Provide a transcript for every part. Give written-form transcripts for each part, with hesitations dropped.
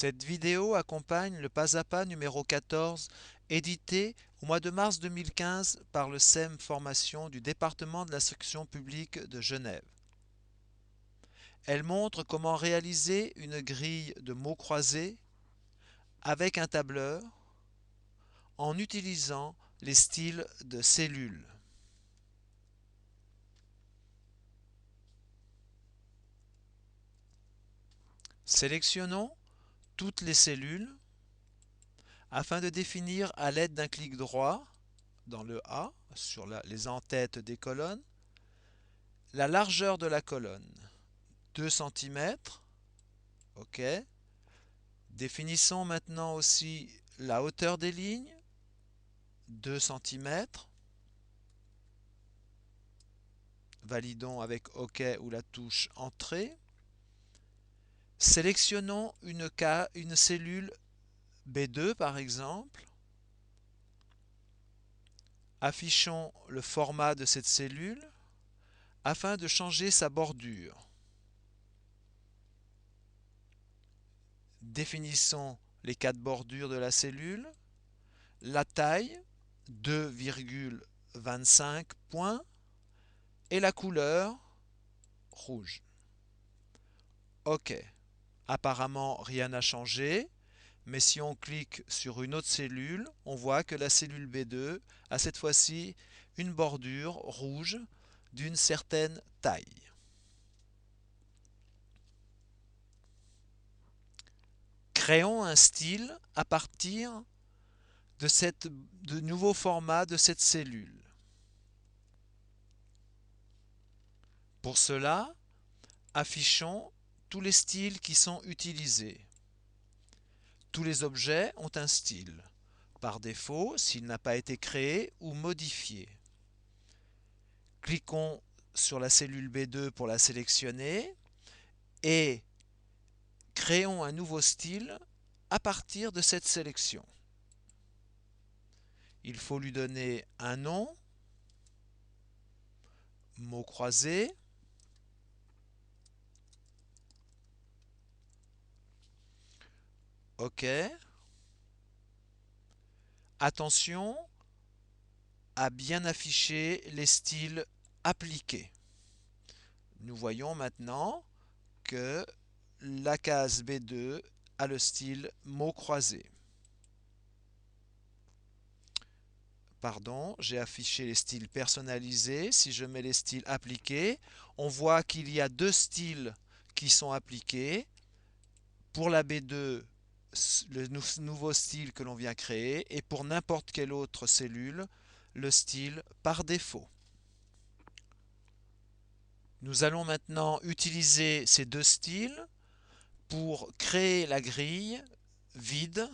Cette vidéo accompagne le pas à pas numéro 14, édité au mois de mars 2015 par le SEM Formation du département de l'instruction publique de Genève. Elle montre comment réaliser une grille de mots croisés avec un tableur en utilisant les styles de cellules. Sélectionnons toutes les cellules afin de définir à l'aide d'un clic droit dans le A sur les en-têtes des colonnes la largeur de la colonne, 2 cm. OK. Définissons maintenant aussi la hauteur des lignes, 2 cm. Validons avec OK ou la touche Entrée. Sélectionnons une cellule B2 par exemple. Affichons le format de cette cellule afin de changer sa bordure. Définissons les 4 bordures de la cellule, la taille, 2,25 points, et la couleur, rouge. OK. Apparemment, rien n'a changé, mais si on clique sur une autre cellule, on voit que la cellule B2 a cette fois-ci une bordure rouge d'une certaine taille. Créons un style à partir de nouveau format de cette cellule. Pour cela, affichons tous les styles qui sont utilisés. Tous les objets ont un style, par défaut s'il n'a pas été créé ou modifié. Cliquons sur la cellule B2 pour la sélectionner et créons un nouveau style à partir de cette sélection. Il faut lui donner un nom, mot croisé, OK. Attention à bien afficher les styles appliqués. Nous voyons maintenant que la case B2 a le style mot croisé. Pardon, j'ai affiché les styles personnalisés. Si je mets les styles appliqués, on voit qu'il y a deux styles qui sont appliqués. Pour la B2, le nouveau style que l'on vient créer, et pour n'importe quelle autre cellule, le style par défaut. Nous allons maintenant utiliser ces deux styles pour créer la grille vide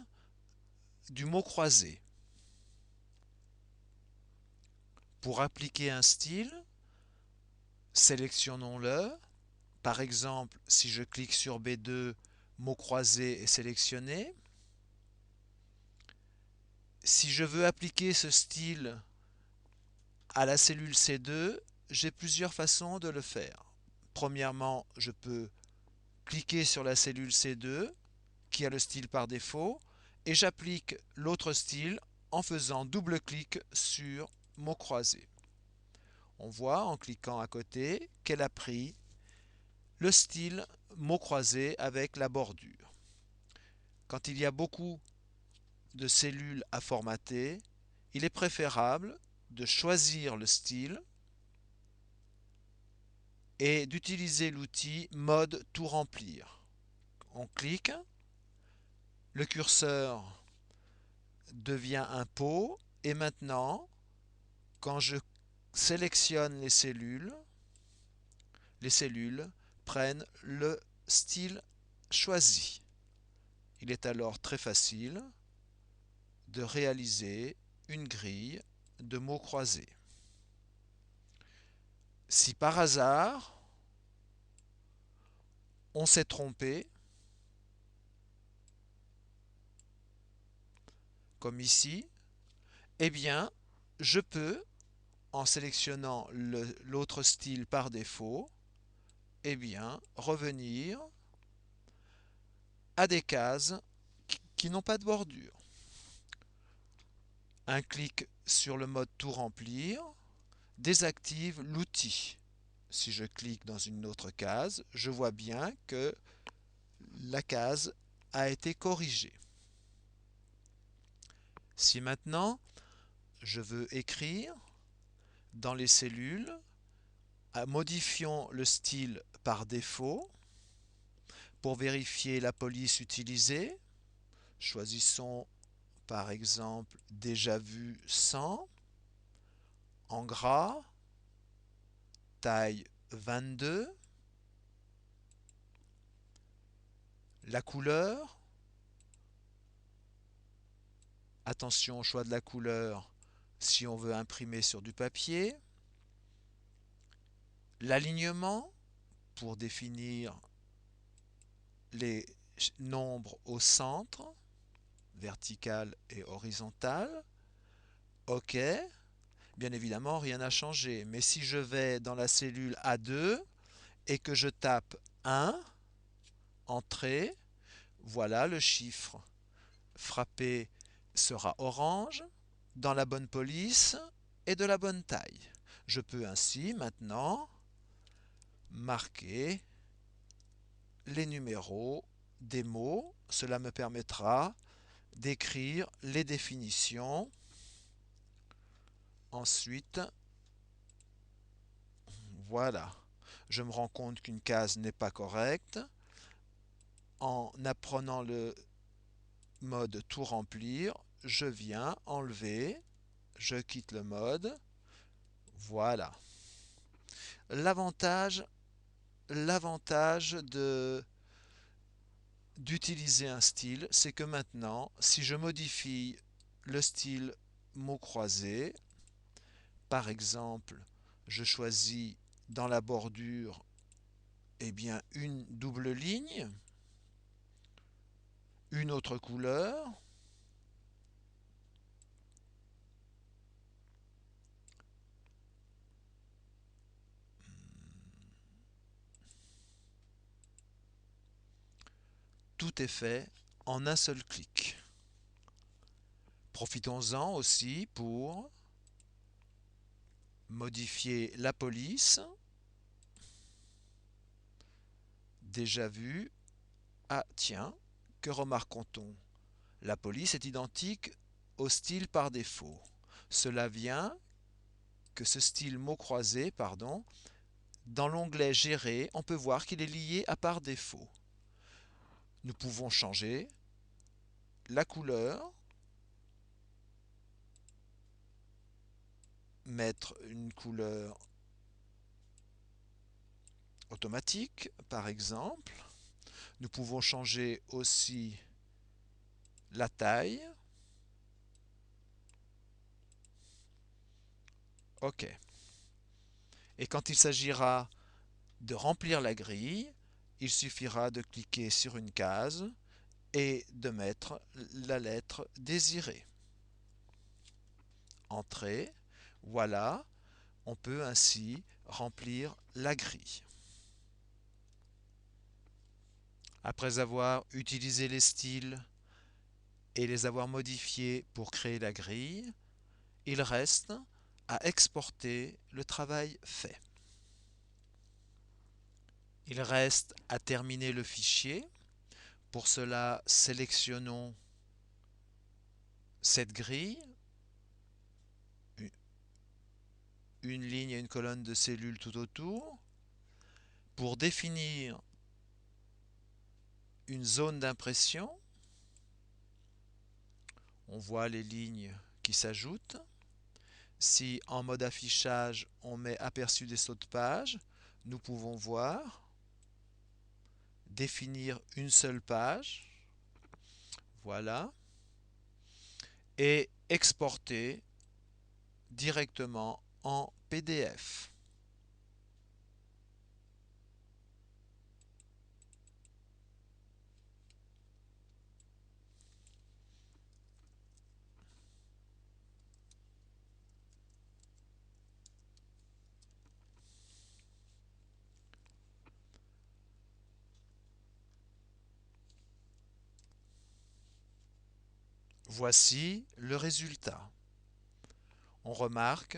du mot croisé. Pour appliquer un style, sélectionnons-le. Par exemple, si je clique sur B2, mot croisé est sélectionné. Si je veux appliquer ce style à la cellule C2, j'ai plusieurs façons de le faire. Premièrement, je peux cliquer sur la cellule C2 qui a le style par défaut et j'applique l'autre style en faisant double-clic sur mot croisé. On voit en cliquant à côté qu'elle a pris le style mot croisé avec la bordure. Quand il y a beaucoup de cellules à formater, il est préférable de choisir le style et d'utiliser l'outil mode tout remplir. On clique, le curseur devient un pot et maintenant, quand je sélectionne les cellules prennent le style choisi. Il est alors très facile de réaliser une grille de mots croisés. Si par hasard on s'est trompé, comme ici, eh bien, je peux, en sélectionnant l'autre style par défaut, eh bien, revenir à des cases qui n'ont pas de bordure. Un clic sur le mode Tout remplir désactive l'outil. Si je clique dans une autre case, je vois bien que la case a été corrigée. Si maintenant je veux écrire dans les cellules, modifions le style par défaut. Pour vérifier la police utilisée, choisissons par exemple déjà vu 100, en gras, taille 22, la couleur, attention au choix de la couleur si on veut imprimer sur du papier, l'alignement pour définir les nombres au centre, vertical et horizontal, OK. Bien évidemment, rien n'a changé. Mais si je vais dans la cellule A2 et que je tape 1, entrée, voilà le chiffre frappé sera orange, dans la bonne police et de la bonne taille. Je peux ainsi maintenant marquer les numéros des mots. Cela me permettra d'écrire les définitions. Ensuite, voilà. Je me rends compte qu'une case n'est pas correcte. En apprenant le mode tout remplir, je viens enlever, je quitte le mode. Voilà. L'avantage d'utiliser un style, c'est que maintenant, si je modifie le style mot croisé, par exemple, je choisis dans la bordure eh bien, une double ligne, une autre couleur, tout est fait en un seul clic. Profitons-en aussi pour modifier la police. Déjà vu. Ah tiens, que remarquons-on? La police est identique au style par défaut. Cela vient que ce style mot croisé, pardon, dans l'onglet Gérer, on peut voir qu'il est lié à par défaut. Nous pouvons changer la couleur, mettre une couleur automatique, par exemple. Nous pouvons changer aussi la taille. OK. Et quand il s'agira de remplir la grille, il suffira de cliquer sur une case et de mettre la lettre désirée. Entrée. Voilà, on peut ainsi remplir la grille. Après avoir utilisé les styles et les avoir modifiés pour créer la grille, il reste à exporter le travail fait. Il reste à terminer le fichier. Pour cela, sélectionnons cette grille, une ligne et une colonne de cellules tout autour. Pour définir une zone d'impression, on voit les lignes qui s'ajoutent. Si en mode affichage, on met aperçu des sauts de page, nous pouvons voir définir une seule page. Voilà. Et exporter directement en PDF. Voici le résultat. On remarque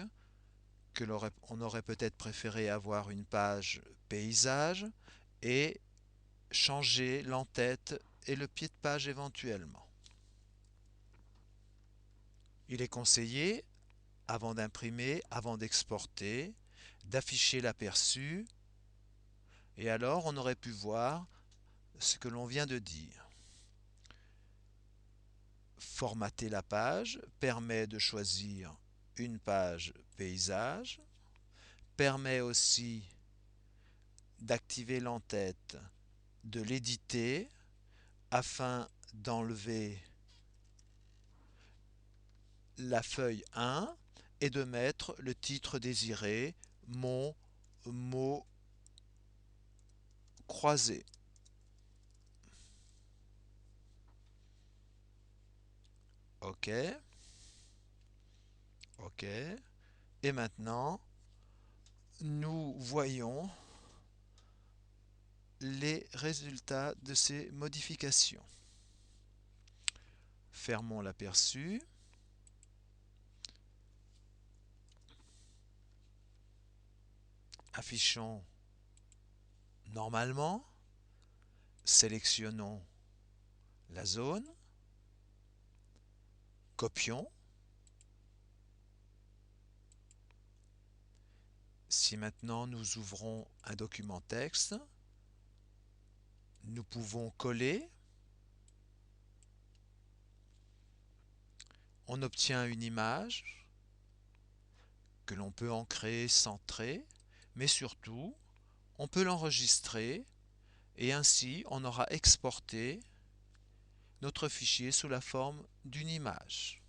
que on aurait peut-être préféré avoir une page paysage et changer l'entête et le pied de page éventuellement. Il est conseillé, avant d'imprimer, avant d'exporter, d'afficher l'aperçu et alors on aurait pu voir ce que l'on vient de dire. Formater la page permet de choisir une page paysage, permet aussi d'activer l'entête, de l'éditer afin d'enlever la feuille 1 et de mettre le titre désiré, mon mot croisé. OK. OK. Et maintenant, nous voyons les résultats de ces modifications. Fermons l'aperçu. Affichons normalement. Sélectionnons la zone. Copions. Si maintenant nous ouvrons un document texte, nous pouvons coller. On obtient une image que l'on peut ancrer, centrer, mais surtout, on peut l'enregistrer et ainsi on aura exporté notre fichier sous la forme d'une image.